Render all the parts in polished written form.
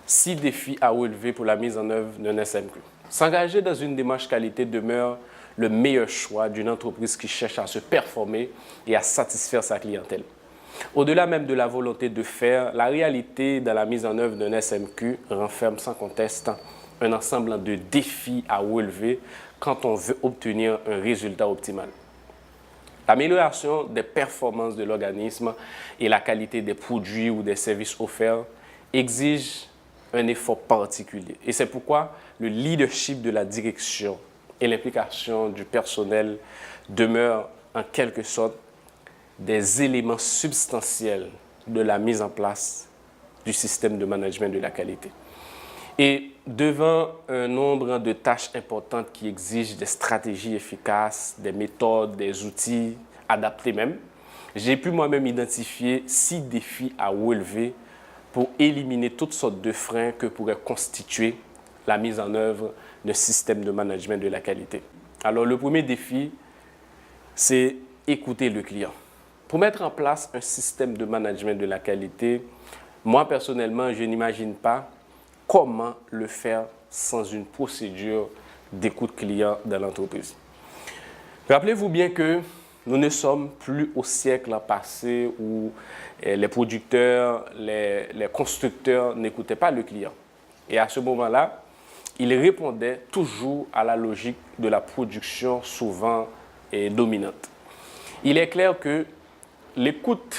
6 défis à relever pour la mise en œuvre d'un SMQ. S'engager dans une démarche qualité demeure le meilleur choix d'une entreprise qui cherche à se performer et à satisfaire sa clientèle. Au-delà même de la volonté de faire, la réalité dans la mise en œuvre d'un SMQ renferme sans conteste un ensemble de défis à relever quand on veut obtenir un résultat optimal. L'amélioration des performances de l'organisme et la qualité des produits ou des services offerts exige un effort particulier. Et c'est pourquoi le leadership de la direction et l'implication du personnel demeurent en quelque sorte des éléments substantiels de la mise en place du système de management de la qualité. Et devant un nombre de tâches importantes qui exigent des stratégies efficaces, des méthodes, des outils adaptés même, j'ai pu moi-même identifier 6 défis à relever pour éliminer toutes sortes de freins que pourrait constituer la mise en œuvre d'un système de management de la qualité. Alors le premier défi, c'est écouter le client. Pour mettre en place un système de management de la qualité, moi personnellement, je n'imagine pas comment le faire sans une procédure d'écoute client dans l'entreprise. Rappelez-vous bien que nous ne sommes plus au siècle passé où les producteurs, les constructeurs n'écoutaient pas le client. Et à ce moment-là, ils répondaient toujours à la logique de la production souvent dominante. Il est clair que l'écoute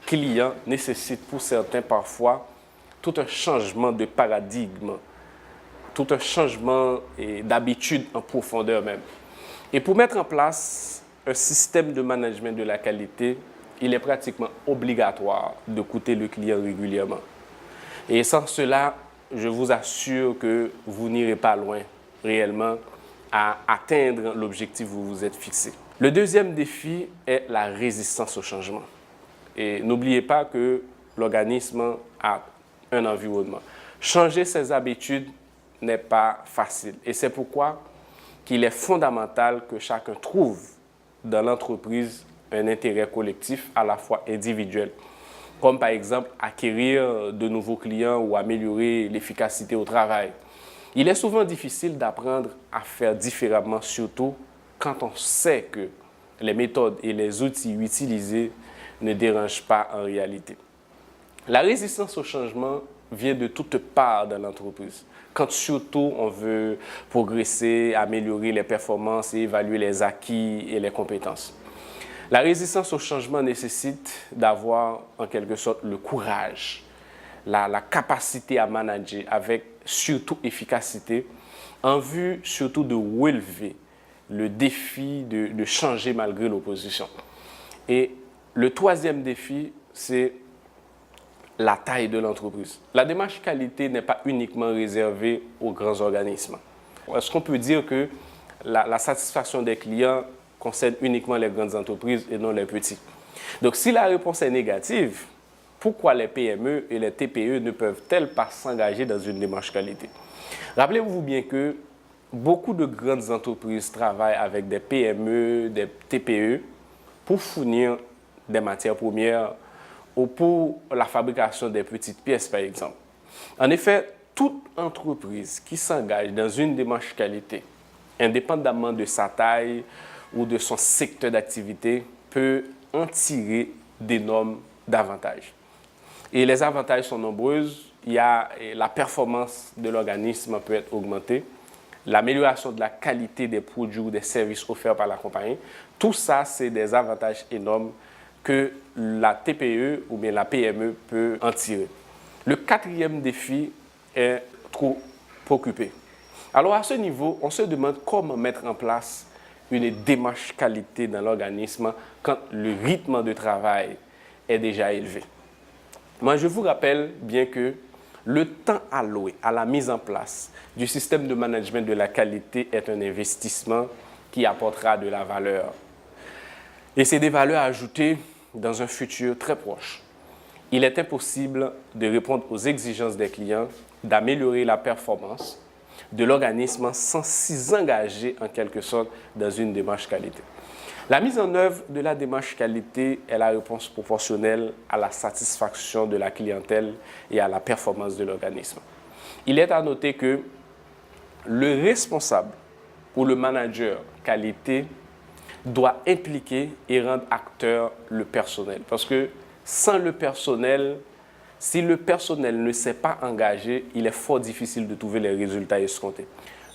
client nécessite pour certains parfois tout un changement de paradigme, tout un changement d'habitude en profondeur même. Et pour mettre en place un système de management de la qualité, il est pratiquement obligatoire d'écouter le client régulièrement. Et sans cela, je vous assure que vous n'irez pas loin réellement à atteindre l'objectif que vous vous êtes fixé. Le deuxième défi est la résistance au changement. Et n'oubliez pas que l'organisme a un environnement. Changer ses habitudes n'est pas facile. Et c'est pourquoi qu'il est fondamental que chacun trouve dans l'entreprise un intérêt collectif à la fois individuel, comme par exemple acquérir de nouveaux clients ou améliorer l'efficacité au travail. Il est souvent difficile d'apprendre à faire différemment, surtout quand on sait que les méthodes et les outils utilisés ne dérangent pas en réalité. La résistance au changement vient de toutes parts dans l'entreprise. Quand surtout on veut progresser, améliorer les performances et évaluer les acquis et les compétences. La résistance au changement nécessite d'avoir en quelque sorte le courage, la capacité à manager avec surtout efficacité, en vue surtout de relever le défi de changer malgré l'opposition. Et le troisième défi, c'est la taille de l'entreprise. La démarche qualité n'est pas uniquement réservée aux grands organismes. Est-ce qu'on peut dire que la satisfaction des clients concerne uniquement les grandes entreprises et non les petits? Donc, si la réponse est négative, pourquoi les PME et les TPE ne peuvent-elles pas s'engager dans une démarche qualité? Rappelez-vous bien que beaucoup de grandes entreprises travaillent avec des PME, des TPE pour fournir des matières premières ou pour la fabrication des petites pièces, par exemple. En effet, toute entreprise qui s'engage dans une démarche qualité, indépendamment de sa taille ou de son secteur d'activité, peut en tirer d'énormes avantages. Et les avantages sont nombreux. Il y a la performance de l'organisme peut être augmentée, l'amélioration de la qualité des produits ou des services offerts par la compagnie. Tout ça, c'est des avantages énormes que la TPE ou bien la PME peut en tirer. Le quatrième défi est trop occupé. Alors à ce niveau, on se demande comment mettre en place une démarche qualité dans l'organisme quand le rythme de travail est déjà élevé. Moi, je vous rappelle bien que le temps alloué à la mise en place du système de management de la qualité est un investissement qui apportera de la valeur. Et c'est des valeurs ajoutées dans un futur très proche. Il est impossible de répondre aux exigences des clients, d'améliorer la performance de l'organisme sans s'y engager en quelque sorte dans une démarche qualité. La mise en œuvre de la démarche qualité est la réponse proportionnelle à la satisfaction de la clientèle et à la performance de l'organisme. Il est à noter que le responsable ou le manager qualité doit impliquer et rendre acteur le personnel. Parce que sans le personnel, si le personnel ne s'est pas engagé, il est fort difficile de trouver les résultats escomptés.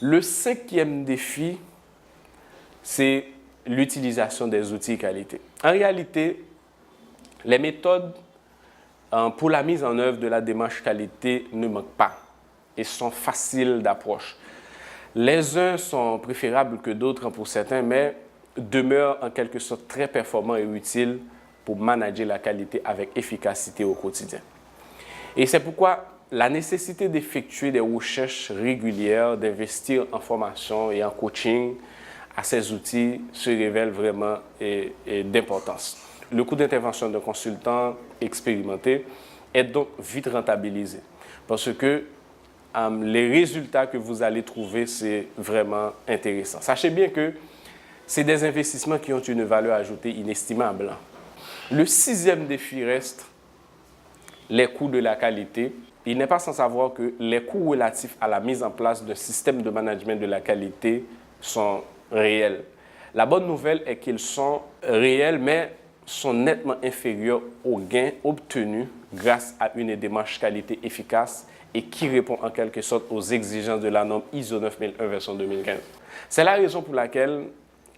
Le 5e défi, c'est l'utilisation des outils qualité. En réalité, les méthodes pour la mise en œuvre de la démarche qualité ne manquent pas et sont faciles d'approche. Les uns sont préférables que d'autres pour certains, mais demeurent en quelque sorte très performants et utiles pour manager la qualité avec efficacité au quotidien. Et c'est pourquoi la nécessité d'effectuer des recherches régulières, d'investir en formation et en coaching à ces outils se révèle vraiment d'importance. Le coût d'intervention d'un consultant expérimenté est donc vite rentabilisé parce que les résultats que vous allez trouver, c'est vraiment intéressant. Sachez bien que c'est des investissements qui ont une valeur ajoutée inestimable. Le 6e défi reste les coûts de la qualité. Il n'est pas sans savoir que les coûts relatifs à la mise en place d'un système de management de la qualité sont réels. La bonne nouvelle est qu'ils sont réels, mais sont nettement inférieurs aux gains obtenus grâce à une démarche qualité efficace et qui répond en quelque sorte aux exigences de la norme ISO 9001 version 2015. C'est la raison pour laquelle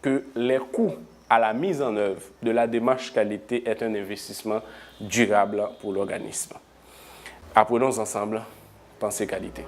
que les coûts à la mise en œuvre de la démarche qualité est un investissement durable pour l'organisme. Apprenons ensemble, pensez qualité.